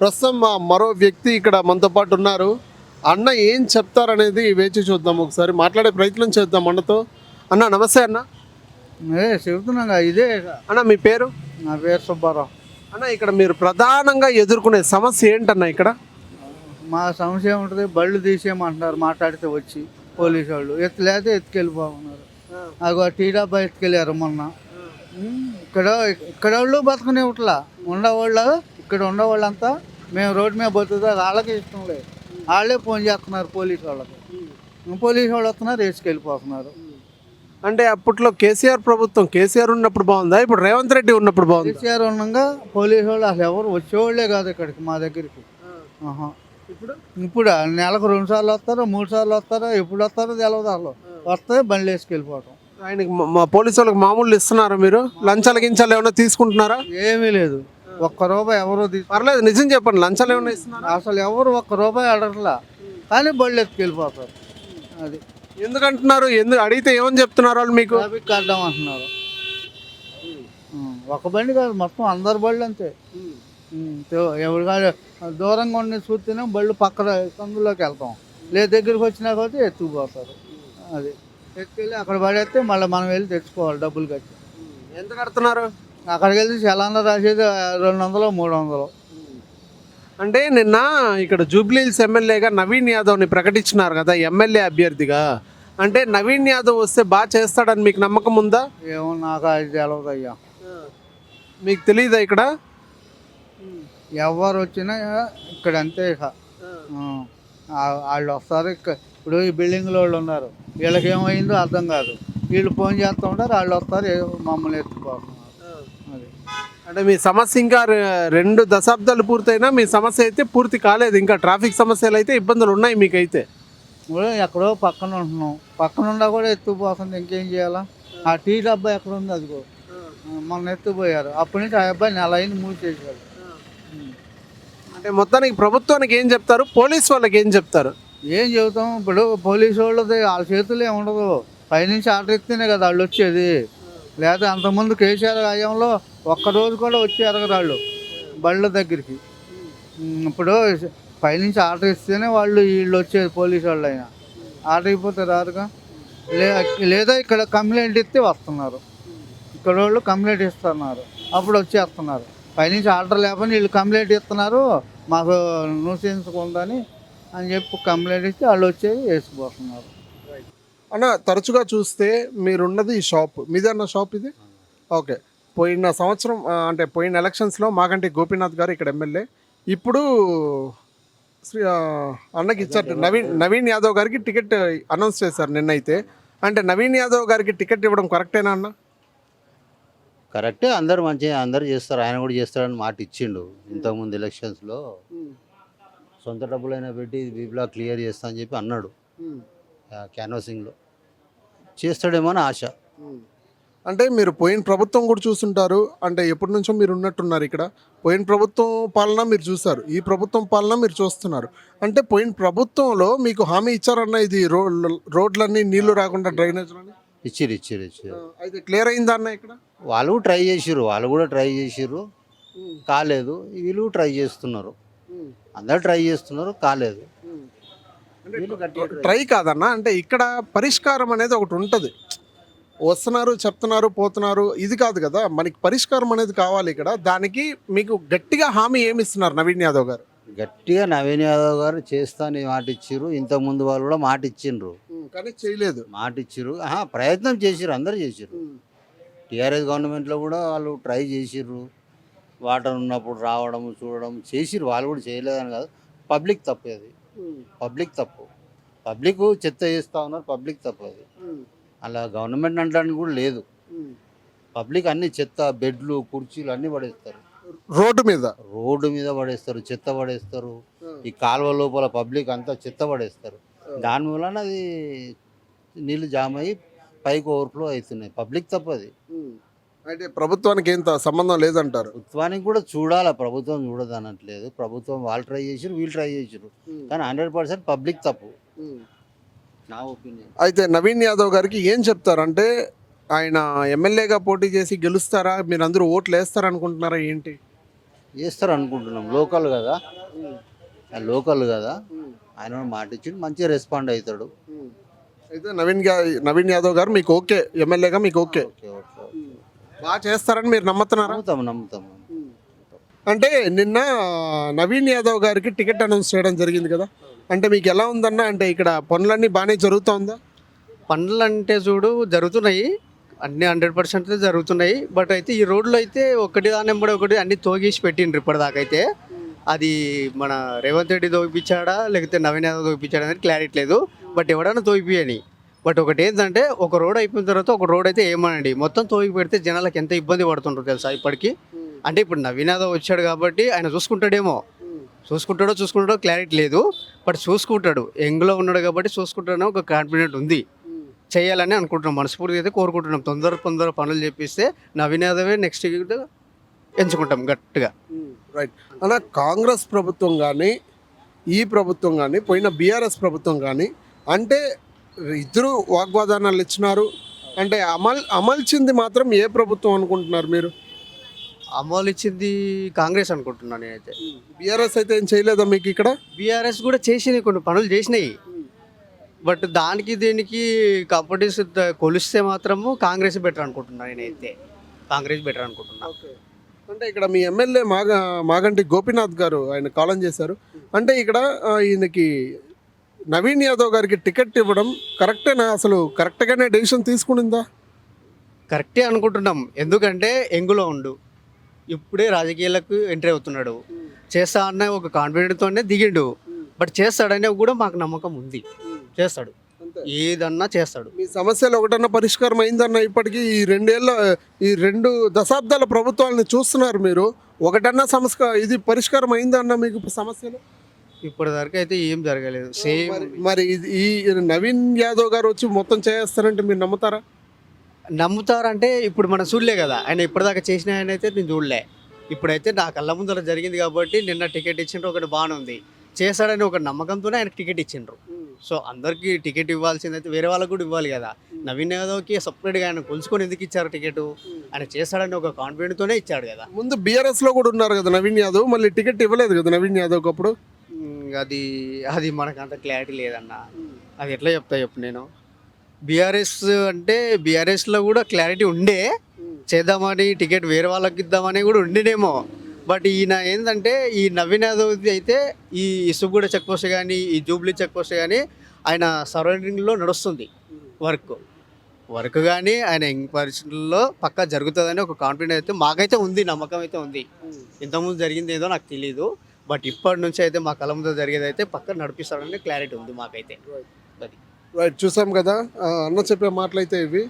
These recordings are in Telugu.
ప్రస్తుతం మరో వ్యక్తి ఇక్కడ మనతో పాటు ఉన్నారు. అన్న ఏం చెప్తారనేది వేచి చూద్దాం, ఒకసారి మాట్లాడే ప్రయత్నం చేద్దాం అన్నతో. అన్న నమస్తే అన్న. చెబుతున్నాగా ఇదే. అన్న మీ పేరు? నా పేరు సుబ్బారావు. అన్న ఇక్కడ మీరు ప్రధానంగా ఎదుర్కొనే సమస్య ఏంటన్న ఇక్కడ? మా సమస్య ఏముంటుంది, బళ్ళు తీసేయమంటున్నారు మాట్లాడితే వచ్చి పోలీసు వాళ్ళు. లేకపోతే ఎత్తుకెళ్ళిపోతున్నారు. అగో టీ డబ్బా ఎత్తుకెళ్ళారు మొన్న. ఇక్కడ వాళ్ళు బతకనివ్వట్లా. ఉండేవాళ్ళు ఇక్కడ ఉండేవాళ్ళంతా మేము రోడ్డు మీద బతుకుతా వాళ్ళకి ఇష్టం లేదు. వాళ్ళే ఫోన్ చేస్తున్నారు పోలీసు వాళ్ళకి. పోలీసు వాళ్ళు వస్తున్నారు, వేసుకెళ్ళిపోతున్నారు. అంటే అప్పట్లో కేసీఆర్ ప్రభుత్వం, కేసీఆర్ ఉన్నప్పుడు బాగుందా, ఇప్పుడు రేవంత్ రెడ్డి ఉన్నప్పుడు బాగుంది? కేసీఆర్ ఉండగా పోలీసు వాళ్ళు అసలు ఎవరు వచ్చేవాళ్ళే కాదు ఇక్కడికి మా దగ్గరికి. ఇప్పుడు నెలకు 2 సార్లు వస్తారు, 3 సార్లు వస్తారు. ఎప్పుడు వస్తారో తెలియదు. వాళ్ళు వస్తే బండ్లు వేసుకెళ్ళిపోవటం. ఆయనకి మా పోలీసు వాళ్ళకి మామూలు ఇస్తున్నారా? మీరు లంచాల గించాలు ఏమైనా తీసుకుంటున్నారా? ఏమీ లేదు. ₹1 ఎవరో పర్లేదు, నిజం చెప్పండి, లంచాలు ఏమైనా ఇస్తున్నారా? అసలు ఎవరు ₹1 అడగట్లా, కానీ బళ్ళు ఎత్తుకెళ్ళిపోతారు. అది ఎందుకంటున్నారు? ఎందుకు అడిగితే ఏమని చెప్తున్నారు వాళ్ళు మీకు? ట్రాఫిక్ అడ్డం అంటున్నారు. ఒక బండి కాదు, మొత్తం అందరు బళ్ళు అంతే. ఎవరు కాదు, దూరంగా ఉండి చూస్తేనే బళ్ళు పక్కన సందులోకి వెళ్తాం. లేదు దగ్గరికి వచ్చినా కొద్దీ ఎత్తుకుపోతారు. అది ఎత్తుకెళ్ళి అక్కడ పడేస్తే మళ్ళీ మనం వెళ్ళి తెచ్చుకోవాలి డబ్బులు కట్టి. ఎంత కడుతున్నారు? అక్కడికి వెళ్ళి చలానా రాసేది 200, 300. అంటే నిన్న ఇక్కడ జూబ్లీహిల్స్ ఎమ్మెల్యేగా నవీన్ యాదవ్ని ప్రకటించినారు కదా ఎమ్మెల్యే అభ్యర్థిగా. అంటే నవీన్ యాదవ్ వస్తే బాగా చేస్తాడని మీకు నమ్మకం ఉందా? ఏమో నాకు అది తెలియదు అయ్యా. మీకు తెలియదా? ఇక్కడ ఎవరు వచ్చినా ఇక్కడ అంతే. ఇక వాళ్ళు వస్తారు. ఇప్పుడు ఈ బిల్డింగ్లో వాళ్ళు ఉన్నారు, వీళ్ళకి ఏమైందో అర్థం కాదు. వీళ్ళు ఫోన్ చేస్తూ ఉంటారు, వాళ్ళు వస్తారు, మమ్మల్ని ఎత్తుకుపోతున్నారు. అది అంటే మీ సమస్య ఇంకా 2 దశాబ్దాలు పూర్తయినా మీ సమస్య అయితే పూర్తి కాలేదు. ఇంకా ట్రాఫిక్ సమస్యలు అయితే ఇబ్బందులు ఉన్నాయి మీకైతే. ఇప్పుడు ఎక్కడో పక్కన ఉంటున్నాం, పక్కన ఉండా కూడా ఎత్తుకుపోతుంది. ఇంకేం చేయాలా? ఆ టీ డబ్బా ఎక్కడ ఉంది? అదిగో మొన్న ఎత్తుకుపోయారు. అప్పటి నుంచి ఆ అబ్బాయి నెల అయింది మూసేసారు. అంటే మొత్తానికి ప్రభుత్వానికి ఏం చెప్తారు, పోలీస్ వాళ్ళకి ఏం చెప్తారు? ఏం చెబుతాం? ఇప్పుడు పోలీసు వాళ్ళది వాళ్ళ చేతుల్లో ఏముండదు. పైనుంచి ఆర్డర్ ఇస్తేనే కదా వాళ్ళు వచ్చేది. లేదా అంతకుముందు కేసీఆర్ హయాంలో ఒక్కరోజు కూడా వచ్చి ఎరగరు వాళ్ళు బళ్ళ దగ్గరికి. ఇప్పుడు పైనుంచి ఆర్డర్ ఇస్తేనే వీళ్ళు వచ్చేది. పోలీసు వాళ్ళు అయినా ఆర్డర్ అయిపోతే రారుగా. లేదా ఇక్కడ కంప్లైంట్ ఇస్తే వస్తున్నారు. ఇక్కడ వాళ్ళు కంప్లైంట్ ఇస్తున్నారు, అప్పుడు వచ్చేస్తున్నారు. పైనుంచి ఆర్డర్ లేకపోతే వీళ్ళు కంప్లైంట్ ఇస్తున్నారు, మాకు న్యూసెన్స్ ఉందని అని చెప్పి కంప్లైంట్ ఇస్తే వాళ్ళు వచ్చేది వేసిపోతున్నారు. అన్న తరచుగా చూస్తే మీరున్నది ఈ షాప్ మీదన్న షాప్ ఇది. ఓకే, పోయిన సంవత్సరం అంటే పోయిన ఎలక్షన్స్లో మాకంటి గోపీనాథ్ గారు ఇక్కడ ఎమ్మెల్యే. ఇప్పుడు అన్నకి ఇచ్చారు, నవీన్ యాదవ్ గారికి టికెట్ అనౌన్స్ చేశారు నిన్నైతే. అంటే నవీన్ యాదవ్ గారికి టికెట్ ఇవ్వడం కరెక్టేనా అన్న? కరెక్టే, అందరు మంచిగా అందరు చేస్తారు. ఆయన కూడా చేస్తాడని మాట ఇచ్చిండు ఇంతకుముందు ఎలక్షన్స్లో. సొంత డబ్బులైనా పెట్టి బీ బ్లాక్ క్లియర్ చేస్తా అని చెప్పి అన్నాడు. క్యాన్వాసింగ్లో చేస్తాడేమో అని ఆశ. అంటే మీరు పోయిన ప్రభుత్వం కూడా చూస్తుంటారు, అంటే ఎప్పటి నుంచో మీరు ఉన్నట్టున్నారు ఇక్కడ. పోయిన ప్రభుత్వం పాలన మీరు చూస్తారు, ఈ ప్రభుత్వం పాలన మీరు చూస్తున్నారు. అంటే పోయిన ప్రభుత్వంలో మీకు హామీ ఇచ్చారన్న, ఇది రోడ్లన్నీ నీళ్లు రాకుండా డ్రైనేజ్లని ఇచ్చిర్రు. అయితే క్లియర్ అయిందా అన్న? ఇక్కడ వాళ్ళు కూడా ట్రై చేసిర్రు, కాలేదు. వీళ్ళు ట్రై చేస్తున్నారు, అందరు ట్రై చేస్తున్నారు, కాలేదు. ట్రై కాదన్న, అంటే ఇక్కడ పరిష్కారం అనేది ఒకటి ఉంటుంది. వస్తున్నారు, చెప్తున్నారు, పోతున్నారు, ఇది కాదు కదా. మనకి పరిష్కారం అనేది కావాలి ఇక్కడ. దానికి మీకు గట్టిగా హామీ ఏమి ఇస్తున్నారు నవీన్ యాదవ్ గారు? గట్టిగా నవీన్ యాదవ్ గారు చేస్తా అని మాట ఇచ్చిర్రు. ఇంతకుముందు వాళ్ళు కూడా మాట ఇచ్చిండ్రు, కానీ చేయలేదు. మాట ఇచ్చిర్రు, ప్రయత్నం చేసిర్రు, అందరు చేసిర్రు. టీఆర్ఎస్ గవర్నమెంట్లో కూడా వాళ్ళు ట్రై చేసిర్రు. వాటర్ ఉన్నప్పుడు రావడం చూడడం చేసిర్రు. వాళ్ళు కూడా చేయలేదని కాదు, పబ్లిక్ తప్పు అది. పబ్లిక్ తప్పు. పబ్లిక్ చెత్త చేస్తూ ఉన్నారు, పబ్లిక్ తప్పు అది. అలా గవర్నమెంట్ అనడానికి కూడా లేదు. పబ్లిక్ అన్ని చెత్త, బెడ్లు, కుర్చీలు అన్నీ పడేస్తారు రోడ్డు మీద పడేస్తారు, చెత్త పడేస్తారు. ఈ కాలువ లోపల పబ్లిక్ అంతా చెత్త పడేస్తారు. దాని వలన అది నీళ్ళు జామ్ అయ్యి పైకి ఓవర్ఫ్లో అవుతున్నాయి. పబ్లిక్ తప్పది. అంటే ప్రభుత్వానికి ఏం సంబంధం లేదంటారు? ప్రభుత్వానికి కూడా చూడాలి, ప్రభుత్వం చూడదు అనట్లేదు. ప్రభుత్వం వాళ్ళు ట్రై చేసారు, వీళ్ళు ట్రై చేసారు, కానీ 100% పబ్లిక్ తప్పు నా ఒపీనియన్. అయితే నవీన్ యాదవ్ గారికి ఏం చెప్తారు? అంటే ఆయన ఎమ్మెల్యేగా పోటీ చేసి గెలుస్తారా? మీరు అందరూ ఓట్లు వేస్తారనుకుంటున్నారా ఏంటి? చేస్తారు అనుకుంటున్నాం. లోకల్ కదా, లోకల్ కదా, ఆయన కూడా మాట ఇచ్చి మంచిగా రెస్పాండ్ అవుతాడు. అయితే నవీన్ యాదవ్ గారు మీకు ఓకే, ఎమ్మెల్యేగా మీకు ఓకే, ఓకే ఓకే. బాగా చేస్తారని మీరు నమ్ముతున్నారా? నమ్ముతాం. అంటే నిన్న నవీన్ యాదవ్ గారికి టికెట్ అనౌన్స్ చేయడం జరిగింది కదా, అంటే మీకు ఎలా ఉందన్న? అంటే ఇక్కడ పనులన్నీ బాగానే జరుగుతూ ఉందా? పనులు అంటే చూడు జరుగుతున్నాయి, అన్నీ 100% జరుగుతున్నాయి. బట్ అయితే ఈ రోడ్లు అయితే ఒకటి నెంబర్ ఒకటి అన్ని తోగేసి పెట్టిండ్రు ఇప్పటిదాకా అయితే. అది మన రేవంత్ రెడ్డి తోగిపించాడా లేకపోతే నవీన్ యాదవ్ తోగిపించాడా అనేది క్లారిటీ లేదు. బట్ ఎవడైనా తోగిపియని. బట్ ఒకటి ఏంటంటే ఒక రోడ్ అయిపోయిన తర్వాత ఒక రోడ్ అయితే ఏమనండి మొత్తం తోగి పెడితే జనాలకు ఎంత ఇబ్బంది పడుతుంటారు తెలుసా ఇప్పటికి. అంటే ఇప్పుడు నవీన్ యాదవ్ వచ్చాడు కాబట్టి ఆయన చూసుకుంటాడేమో, చూసుకుంటాడో క్లారిటీ లేదు. బట్ చూసుకుంటాడు, యంగ్లో ఉన్నాడు కాబట్టి చూసుకుంటాడని ఒక కాన్ఫిడెంట్ ఉంది. చేయాలని అనుకుంటున్నాం, మనస్ఫూర్తిగా అయితే కోరుకుంటున్నాం. తొందర పనులు చేపిస్తే నవీన్ యాదవే నెక్స్ట్ ఎంచుకుంటాం గట్టిగా. రైట్ అన్న, కాంగ్రెస్ ప్రభుత్వం కానీ ఈ ప్రభుత్వం కానీ పోయిన బీఆర్ఎస్ ప్రభుత్వం కానీ అంటే ఇద్దరు వాగ్వాదానాలు ఇచ్చినారు. అంటే అమల్చింది మాత్రం ఏ ప్రభుత్వం అనుకుంటున్నారు మీరు? అమలు ఇచ్చింది కాంగ్రెస్ అనుకుంటున్నాను నేనైతే. బీఆర్ఎస్ అయితే ఏం చేయలేదా మీకు ఇక్కడ? బీఆర్ఎస్ కూడా చేసినాయి, కొన్ని పనులు చేసినాయి. బట్ దానికి దీనికి కాంపిటీషన్ కొలిస్తే మాత్రము కాంగ్రెస్ బెటర్ అనుకుంటున్నాను నేనైతే. కాంగ్రెస్ బెటర్ అనుకుంటున్నా. అంటే ఇక్కడ మీ ఎమ్మెల్యే మాగంటి గోపీనాథ్ గారు ఆయన కాలం చేశారు. అంటే ఇక్కడ ఈయనకి నవీన్ యాదవ్ గారికి టికెట్ ఇవ్వడం కరెక్టేనా? అసలు కరెక్ట్గానే డెసిషన్ తీసుకునిందా? కరెక్టే అనుకుంటున్నాం. ఎందుకంటే యంగులో ఉండు, ఇప్పుడే రాజకీయాలకు ఎంట్రీ అవుతున్నాడు, చేస్తా అన్న ఒక కాన్ఫిడెంట్తోనే దిగిండు. బట్ చేస్తాడనే కూడా మాకు నమ్మకం ఉంది, చేస్తాడు, ఏదన్నా చేస్తాడు. మీ సమస్యలు ఒకటన్నా పరిష్కారం అయిందన్న? ఇప్పటికీ ఈ 2 దశాబ్దాల ప్రభుత్వాలను చూస్తున్నారు మీరు, ఒకటన్నా ఇది పరిష్కారం అయిందన్న మీకు సమస్యలు? ఇప్పటివరకు అయితే ఏం జరగలేదు. సేమ్ మరి ఈ నవీన్ యాదవ్ గారు వచ్చి మొత్తం చేస్తారంటే మీరు నమ్ముతారా? నమ్ముతారంటే ఇప్పుడు మనం చూడలే కదా, ఆయన ఇప్పటిదాకా చేసిన ఆయన అయితే నేను చూడలే. ఇప్పుడైతే నా కళ్ళ ముందర జరిగింది కాబట్టి నిన్న టికెట్ ఇచ్చిండ్రు, ఒకటి బాగానే ఉంది, చేస్తాడని ఒక నమ్మకంతోనే ఆయనకు టికెట్ ఇచ్చిండ్రు. సో అందరికీ టికెట్ ఇవ్వాల్సిందైతే వేరే వాళ్ళకు కూడా ఇవ్వాలి కదా. నవీన్ యాదవ్కి సపరేట్గా ఆయన కొలుసుకొని ఎందుకు ఇచ్చారు టికెట్? ఆయన చేస్తాడని ఒక కాన్ఫిడెంట్తోనే ఇచ్చాడు కదా. ముందు బీఆర్ఎస్లో కూడా ఉన్నారు కదా నవీన్ యాదవ్, మళ్ళీ టికెట్ ఇవ్వలేదు కదా నవీన్ యాదవ్కి అప్పుడు? అది మనకు అంత క్లారిటీ లేదన్న. అది ఎట్లా చెప్పు నేను. బీఆర్ఎస్ అంటే బీఆర్ఎస్లో కూడా క్లారిటీ ఉండే, చేద్దామని టికెట్ వేరే వాళ్ళకి ఇద్దామని కూడా ఉండినేమో. బట్ ఈయన ఏంటంటే ఈ నవీన్ యాదవ్ అయితే ఈ ఇసుగూడ చెక్ పోస్ట్ కానీ ఈ జూబ్లీ చెక్ పోస్ట్ కానీ ఆయన సరౌండింగ్లో నడుస్తుంది వర్క్ కానీ ఆయన పరిస్థితుల్లో పక్కా జరుగుతుందని ఒక కాన్ఫిడెన్స్ అయితే మాకైతే ఉంది, నమ్మకం అయితే ఉంది. ఇంతకుముందు జరిగింది ఏదో నాకు తెలియదు, బట్ ఇప్పటి నుంచి అయితే మా కళ్ళ ముందు జరిగేది అయితే పక్క నడిపిస్తారని క్లారిటీ ఉంది మాకైతే. అది రైట్, చూసాం కదా అన్న చెప్పే మాటలు అయితే ఇవి.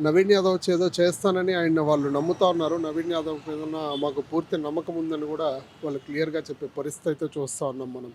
నవీన్ యాదవ్ ఏదో చేస్తానని ఆయన వాళ్ళు నమ్ముతా ఉన్నారు. నవీన్ యాదవ్ మీద మాకు పూర్తి నమ్మకం ఉందని కూడా వాళ్ళు క్లియర్గా చెప్పే పరిస్థితి అయితే చూస్తూ ఉన్నాం మనం.